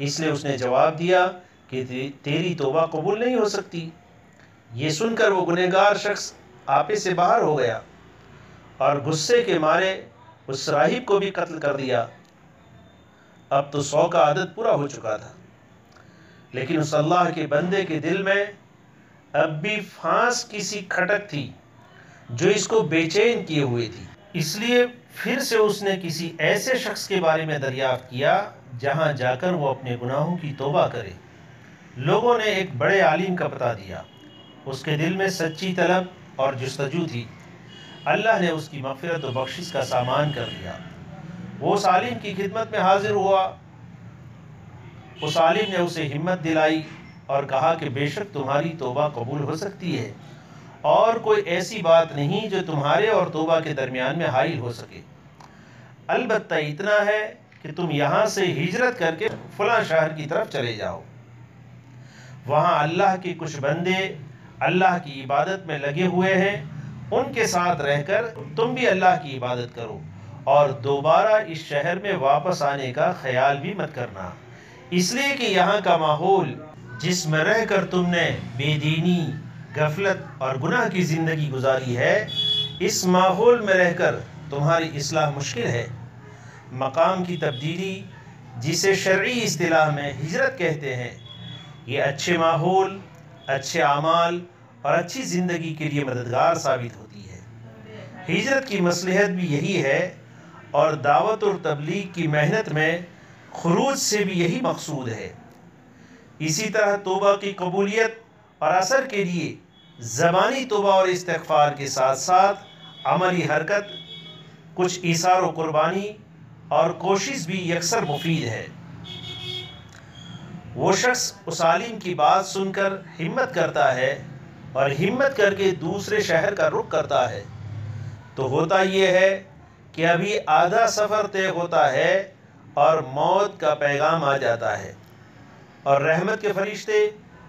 اس لیے اس نے جواب دیا کہ تیری توبہ قبول نہیں ہو سکتی۔ یہ سن کر وہ گنہگار شخص آپے سے باہر ہو گیا اور غصے کے مارے اس راہب کو بھی قتل کر دیا۔ اب تو 100 کا عدد پورا ہو چکا تھا، لیکن اس اللہ کے بندے کے دل میں اب بھی پھانس کی سی کھٹک تھی جو اس کو بے چین کیے ہوئے تھی۔ اس لیے پھر سے اس نے کسی ایسے شخص کے بارے میں دریافت کیا جہاں جا کر وہ اپنے گناہوں کی توبہ کرے۔ لوگوں نے ایک بڑے عالم کا پتہ دیا۔ اس کے دل میں سچی طلب اور جستجو تھی۔ اللہ نے اس کی مغفرت و بخشش کا سامان کر دیا۔ وہ اس عالم کی خدمت میں حاضر ہوا۔ اس عالم نے اسے ہمت دلائی اور کہا کہ بے شک تمہاری توبہ قبول ہو سکتی ہے، اور کوئی ایسی بات نہیں جو تمہارے اور توبہ کے درمیان میں حائل ہو سکے، البتہ اتنا ہے کہ تم یہاں سے ہجرت کر کے فلاں شہر کی طرف چلے جاؤ۔ وہاں اللہ کے کچھ بندے اللہ کی عبادت میں لگے ہوئے ہیں، ان کے ساتھ رہ کر تم بھی اللہ کی عبادت کرو، اور دوبارہ اس شہر میں واپس آنے کا خیال بھی مت کرنا، اس لیے کہ یہاں کا ماحول جس میں رہ کر تم نے بے دینی، غفلت اور گناہ کی زندگی گزاری ہے، اس ماحول میں رہ کر تمہاری اصلاح مشکل ہے۔ مقام کی تبدیلی، جسے شرعی اصطلاح میں ہجرت کہتے ہیں، یہ اچھے ماحول، اچھے اعمال اور اچھی زندگی کے لیے مددگار ثابت ہوتی ہے۔ ہجرت کی مصلحت بھی یہی ہے، اور دعوت اور تبلیغ کی محنت میں خروج سے بھی یہی مقصود ہے۔ اسی طرح توبہ کی قبولیت اور اثر کے لیے زبانی توبہ اور استغفار کے ساتھ ساتھ عملی حرکت، کچھ ایثار و قربانی اور کوشش بھی یکسر مفید ہے۔ وہ شخص اس عالم کی بات سن کر ہمت کرتا ہے اور ہمت کر کے دوسرے شہر کا رخ کرتا ہے، تو ہوتا یہ ہے کہ ابھی آدھا سفر طے ہوتا ہے اور موت کا پیغام آ جاتا ہے، اور رحمت کے فرشتے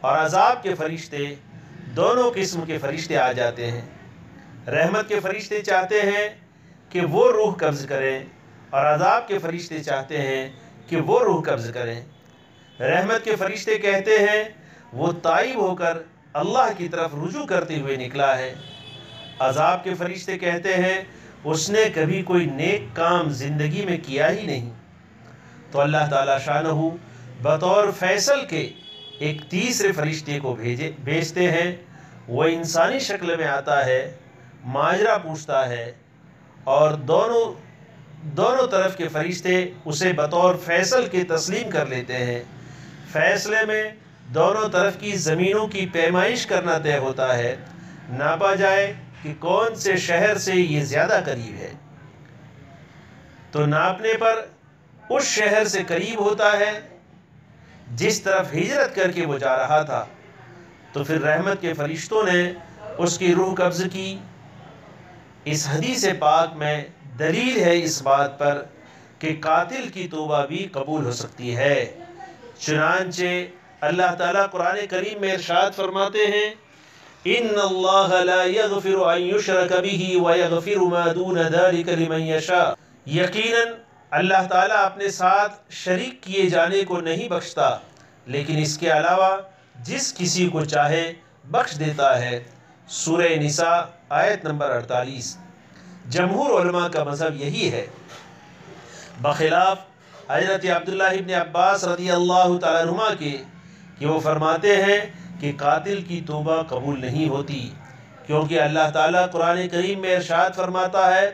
اور عذاب کے فرشتے، دونوں قسم کے فرشتے آ جاتے ہیں۔ رحمت کے فرشتے چاہتے ہیں کہ وہ روح قبض کریں، اور عذاب کے فرشتے چاہتے ہیں کہ وہ روح قبض کریں۔ رحمت کے فرشتے کہتے ہیں وہ تائب ہو کر اللہ کی طرف رجوع کرتے ہوئے نکلا ہے۔ عذاب کے فرشتے کہتے ہیں اس نے کبھی کوئی نیک کام زندگی میں کیا ہی نہیں۔ تو اللہ تعالیٰ شانہ بطور فیصل کے ایک تیسرے فرشتے کو بھیجتے ہیں۔ وہ انسانی شکل میں آتا ہے، ماجرا پوچھتا ہے، اور دونوں طرف کے فرشتے اسے بطور فیصل کے تسلیم کر لیتے ہیں۔ فیصلے میں دونوں طرف کی زمینوں کی پیمائش کرنا طے ہوتا ہے، ناپا جائے کہ کون سے شہر سے یہ زیادہ قریب ہے، تو ناپنے پر اس شہر سے قریب ہوتا ہے جس طرف ہجرت کر کے وہ جا رہا تھا۔ تو پھر رحمت کے فرشتوں نے اس کی روح قبض کی۔ اس حدیث پاک میں دلیل ہے اس بات پر کہ قاتل کی توبہ بھی قبول ہو سکتی ہے۔ چنانچہ اللہ تعالیٰ قرآن کریم میں ارشاد فرماتے ہیں ان اللہ لا یغفر ان یشرک بہ ویغفر ما دون ذلک لمن یشاء، یقیناً اللہ تعالیٰ اپنے ساتھ شریک کیے جانے کو نہیں بخشتا، لیکن اس کے علاوہ جس کسی کو چاہے بخش دیتا ہے۔ سورہ نساء آیت نمبر 48۔ جمہور علماء کا مذہب یہی ہے، بخلاف حضرت عبداللہ ابن عباس رضی اللہ تعالیٰ عنہما کے، کہ وہ فرماتے ہیں کہ قاتل کی توبہ قبول نہیں ہوتی، کیونکہ اللہ تعالیٰ قرآن کریم میں ارشاد فرماتا ہے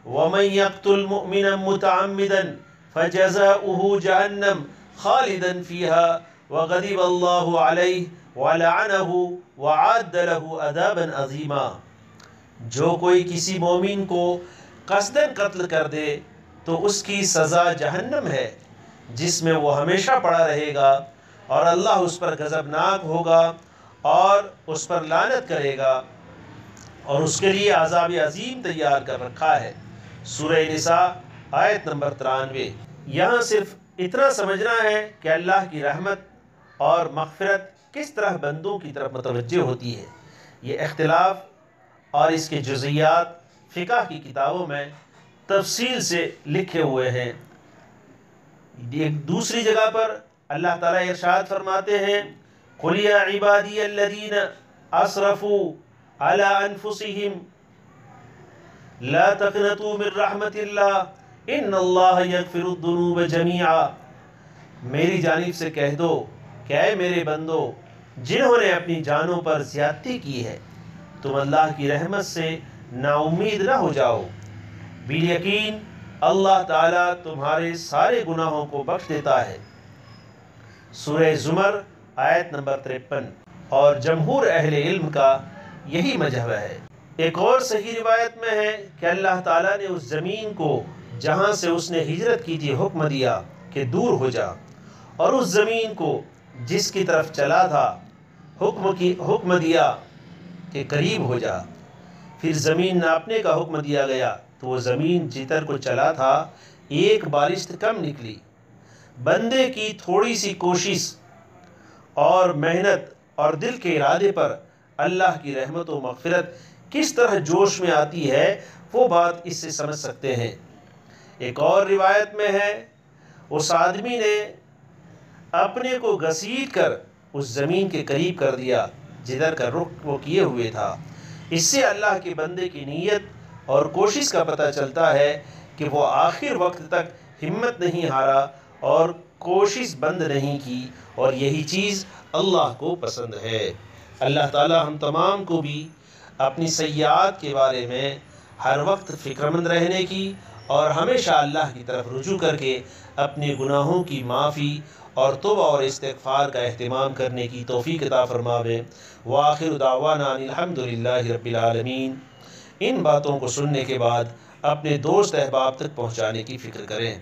وَمَن يَقْتُلْ مُؤْمِنًا مُتَعَمِّدًا فَجَزَاؤُهُ جَهَنَّمُ خَالِدًا فِيهَا وَغَضِبَ اللَّهُ عَلَيْهِ وَلَعَنَهُ وَعَدَّ لَهُ عَذَابًا عَظِيمًا، جو کوئی کسی مومن کو قصداً قتل کر دے تو اس کی سزا جہنم ہے، جس میں وہ ہمیشہ پڑا رہے گا، اور اللہ اس پر غضبناک ہوگا اور اس پر لعنت کرے گا، اور اس کے لیے عذاب عظیم تیار کر رکھا ہے۔ سورہ نساء آیت نمبر 93۔ یہاں صرف اتنا سمجھنا ہے کہ اللہ کی رحمت اور مغفرت کس طرح بندوں کی طرف متوجہ ہوتی ہے۔ یہ اختلاف اور اس کے جزئیات فقہ کی کتابوں میں تفصیل سے لکھے ہوئے ہیں۔ ایک دوسری جگہ پر اللہ تعالیٰ ارشاد فرماتے ہیں قُلْ يَا عِبَادِيَ الَّذِينَ أَسْرَفُوا عَلَىٰ أَنفُسِهِمْ لَا تَقْنَطُوا مِن رَحْمَةِ اللَّهِ إِنَّ اللَّهَ يَغْفِرُ الذُّنُوبَ جَمِيعًا، میری جانب سے کہہ دو کہ اے میرے بندو، جنہوں نے اپنی جانوں پر زیادتی کی ہے تم اللہ کی رحمت سے نا امید نہ ہو جاؤ، بالیقین اللہ تعالیٰ تمہارے سارے گناہوں کو بخش دیتا ہے۔ سورہ زمر آیت نمبر 53۔ اور جمہور اہل علم کا یہی مذہب ہے۔ ایک اور صحیح روایت میں ہے کہ اللہ تعالیٰ نے اس زمین کو جہاں سے اس نے ہجرت کی تھی حکم دیا کہ دور ہو جا، اور اس زمین کو جس کی طرف چلا تھا حکم دیا کہ قریب ہو جا۔ پھر زمین ناپنے کا حکم دیا گیا تو وہ زمین جدھر کو چلا تھا ایک بالشت کم نکلی۔ بندے کی تھوڑی سی کوشش اور محنت اور دل کے ارادے پر اللہ کی رحمت و مغفرت کس طرح جوش میں آتی ہے وہ بات اس سے سمجھ سکتے ہیں۔ ایک اور روایت میں ہے اس آدمی نے اپنے کو گھسیٹ کر اس زمین کے قریب کر دیا جدھر کا رخ وہ کیے ہوئے تھا۔ اس سے اللہ کے بندے کی نیت اور کوشش کا پتہ چلتا ہے کہ وہ آخر وقت تک ہمت نہیں ہارا اور کوشش بند نہیں کی، اور یہی چیز اللہ کو پسند ہے۔ اللہ تعالی ہم تمام کو بھی اپنی سیئات کے بارے میں ہر وقت فکر مند رہنے کی اور ہمیشہ اللہ کی طرف رجوع کر کے اپنے گناہوں کی معافی اور توبہ اور استغفار کا اہتمام کرنے کی توفیق عطا فرماوے۔ وآخر دعوانا ان الحمدللہ رب العالمین۔ ان باتوں کو سننے کے بعد اپنے دوست احباب تک پہنچانے کی فکر کریں۔